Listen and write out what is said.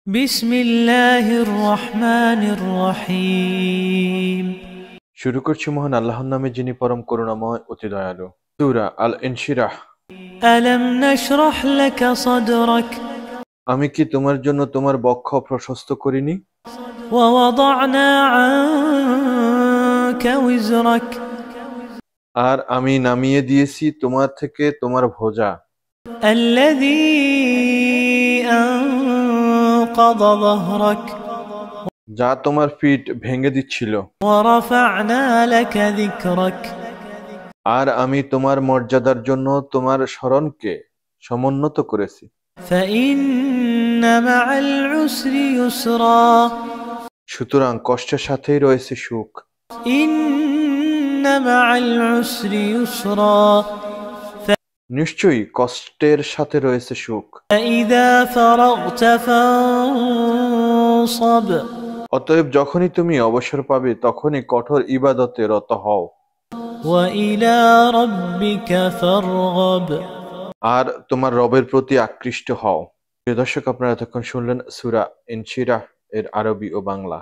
বিসমিল্লাহির রহমানির রহিম। শুরু করছি মহান আল্লাহর নামে, যিনি পরম করুণাময় অতি দয়ালু। সূরা আল ইনশিরাহ। আলাম নাশরাহ লাকা সাদরাক, আমি কি তোমার জন্য তোমার বক্ষ প্রশস্ত করিনি? ওয়া ওয়াদা'না আনকা ওয়িজরাক, আর আমি নামিয়ে দিয়েছি তোমার থেকে তোমার বোঝা, আল্লাযী আনকাযা যাহরাক, যা তোমার পিঠ ভেঙে দিচ্ছিল। ওয়া রাফা'না লাকা যিকরাক, আর আমি তোমার মর্যাদার জন্য তোমার স্মরণকে সমুন্নত করেছি। ফাইন্না মা'আল উসরি ইউসরা, সুতরাং কষ্টের সাথেই রয়েছে সুখ। ইন্না মা'আল উসরি ইউসরা, নিশ্চয়ই কষ্টের সাথে রয়েছে সুখ। فإذا فرغت فانصب, অতএব যখনই তুমি অবসর পাবে তখনই কঠোর ইবাদতে রত হও। وإلى ربك فارغب, আর তোমার রবের প্রতি আকৃষ্ট হও। প্রিয় দর্শক, আপনারা এতক্ষণ শুনলেন সূরা ইনশিরাহ এর আরবি ও বাংলা।